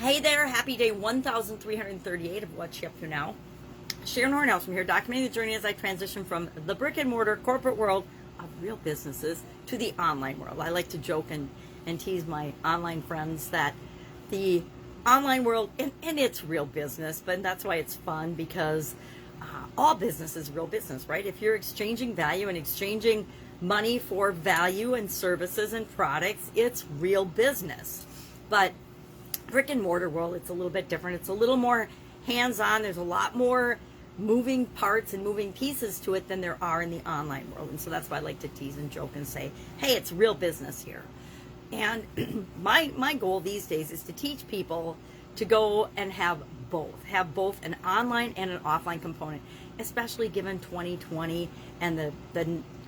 Hey there, happy day 1338 of What's She Up To Now. Sharon Horne-Ellstrom here, documenting the journey as I transition from the brick and mortar corporate world of real businesses to the online world. I like to joke and tease my online friends that the online world, and it's real business, but that's why it's fun, because all business is real business, right? If you're exchanging value and exchanging money for value and services and products, it's real business. But brick and mortar world, it's a little bit different. It's a little more hands-on. There's a lot more moving parts and moving pieces to it than there are in the online world. And so that's why I like to tease and joke and say, hey, it's real business here. And my goal these days is to teach people to go and have both an online and an offline component, especially given 2020 and the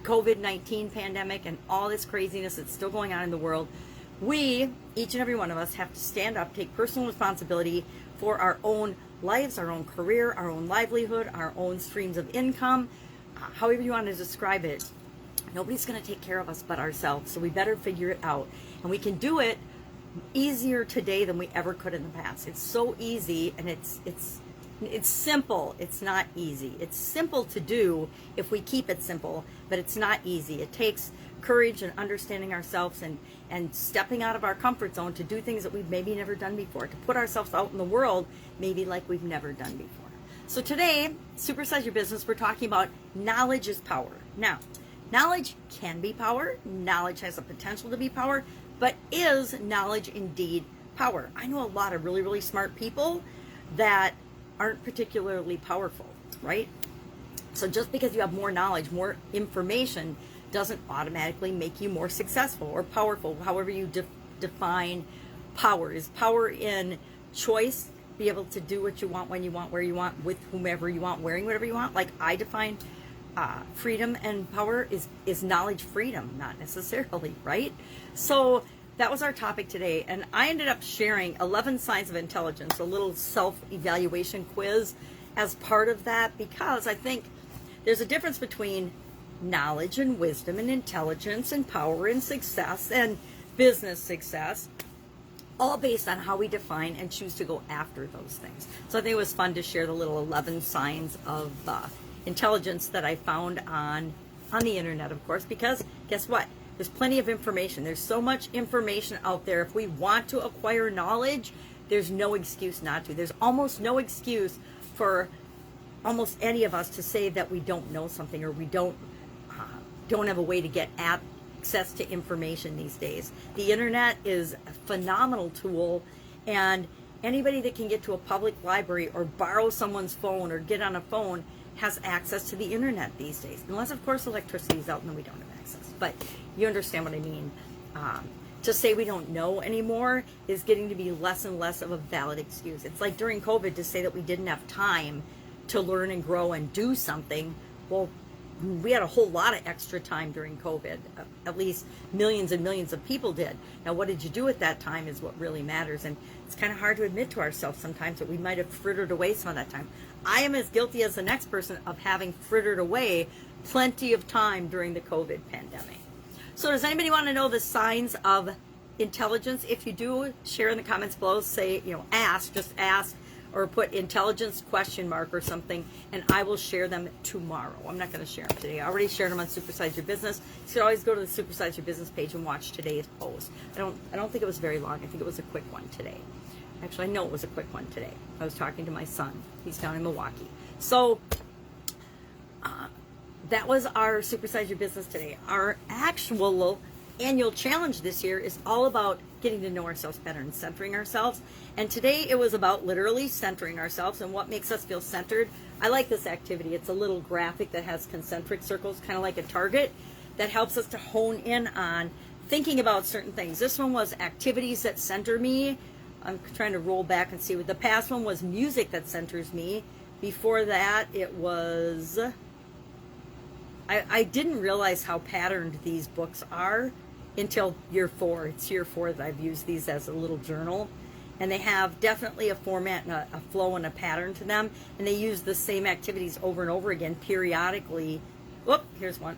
COVID-19 pandemic and all this craziness that's still going on in the world. We, each and every one of us, have to stand up, take personal responsibility for our own lives, our own career, our own livelihood, our own streams of income, however you want to describe it. Nobody's going to take care of us but ourselves, so we better figure it out. And we can do it easier today than we ever could in the past. It's so easy, and it's simple. It's not easy. It's simple to do if we keep it simple, but it's not easy. It takes courage and understanding ourselves and stepping out of our comfort zone to do things that we've maybe never done before, to put ourselves out in the world maybe like we've never done before. So today, Supersize Your Business, we're talking about knowledge is power. Now, knowledge can be power. Knowledge has the potential to be power, but is knowledge indeed power? I know a lot of really, really smart people that aren't particularly powerful, right? So just because you have more knowledge, more information, doesn't automatically make you more successful or powerful, however you define power. Is power in choice, be able to do what you want, when you want, where you want, with whomever you want, wearing whatever you want? Like I define freedom and power is knowledge freedom, not necessarily, right? So that was our topic today, and I ended up sharing 11 signs of intelligence, a little self-evaluation quiz as part of that, because I think there's a difference between knowledge and wisdom and intelligence and power and success and business success, all based on how we define and choose to go after those things. So I think it was fun to share the little 11 signs of intelligence that I found on the internet, of course, because guess what? There's plenty of information. There's so much information out there. If we want to acquire knowledge, there's no excuse not to. There's almost no excuse for almost any of us to say that we don't know something, or we don't have a way to get access to information these days. The internet is a phenomenal tool, and anybody that can get to a public library or borrow someone's phone or get on a phone has access to the internet these days. Unless, of course, electricity is out and then we don't have access. But you understand what I mean. To say we don't know anymore is getting to be less and less of a valid excuse. It's like during COVID to say that we didn't have time to learn and grow and do something. Well, we had a whole lot of extra time during COVID. At least millions and millions of people did. Now, what did you do at that time is what really matters. And it's kind of hard to admit to ourselves sometimes that we might have frittered away some of that time. I am as guilty as the next person of having frittered away plenty of time during the COVID pandemic. So does anybody want to know the signs of intelligence? If you do, share in the comments below. Say, just ask, or put intelligence ? Or something, and I will share them tomorrow. I'm not going to share them today. I already shared them on Supersize Your Business. You should always go to the Supersize Your Business page and watch today's post. I don't think it was very long. I think it was a quick one today. Actually, I know it was a quick one today. I was talking to my son. He's down in Milwaukee. So that was our Supersize Your Business today. Our actual annual challenge this year is all about getting to know ourselves better and centering ourselves. And today it was about literally centering ourselves and what makes us feel centered. I like this activity. It's a little graphic that has concentric circles, kind of like a target, that helps us to hone in on thinking about certain things. This one was activities that center me. I'm trying to roll back and see what the past one was. Music that centers me. Before that, it was, I didn't realize how patterned these books are until year 4. It's year 4 that I've used these as a little journal. And they have definitely a format and a flow and a pattern to them. And they use the same activities over and over again periodically. Whoop, here's one.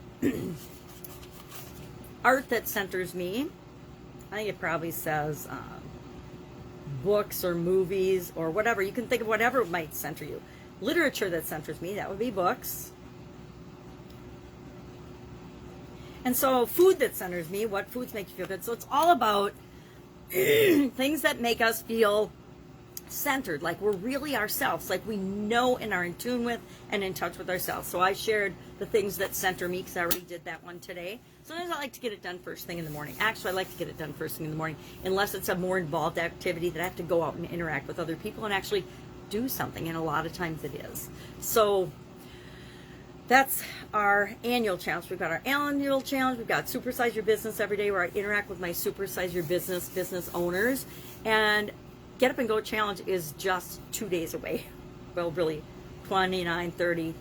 Art that centers me. I think it probably says books or movies or whatever. You can think of whatever might center you. Literature that centers me, that would be books. And so food that centers me, what foods make you feel good. So it's all about things that make us feel centered, like we're really ourselves, like we know and are in tune with and in touch with ourselves. So I shared the things that center me because I already did that one today. Sometimes I like to get it done first thing in the morning. Actually, I like to get it done first thing in the morning, unless it's a more involved activity that I have to go out and interact with other people and actually do something, and a lot of times it is. So that's our annual challenge. We've got our annual challenge. We've got Supersize Your Business every day, where I interact with my Supersize Your business owners. And Get Up and Go Challenge is just 2 days away. Well, really, 29, 30,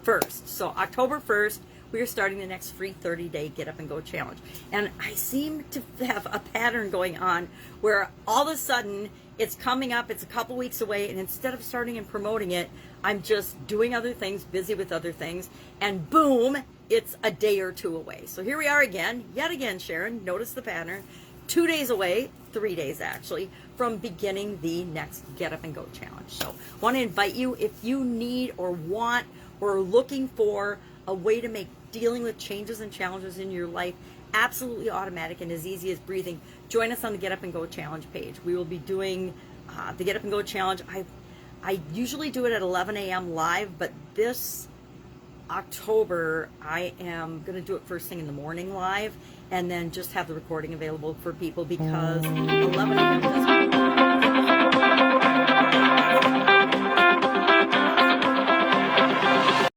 1st. So October 1st, we are starting the next free 30-day Get Up and Go Challenge. And I seem to have a pattern going on where all of a sudden it's coming up, it's a couple weeks away, and instead of starting and promoting it, I'm just doing other things, busy with other things, and boom, it's a day or two away. So here we are again, yet again, Sharon, notice the pattern. 2 days away, 3 days actually, from beginning the next Get Up and Go Challenge. So I want to invite you, if you need or want or are looking for a way to make dealing with changes and challenges in your life absolutely automatic and as easy as breathing, join us on the Get Up and Go Challenge page. We will be doing the Get Up and Go Challenge. I usually do it at 11 a.m. live, but this October I am going to do it first thing in the morning live, and then just have the recording available for people because 11 a.m. doesn't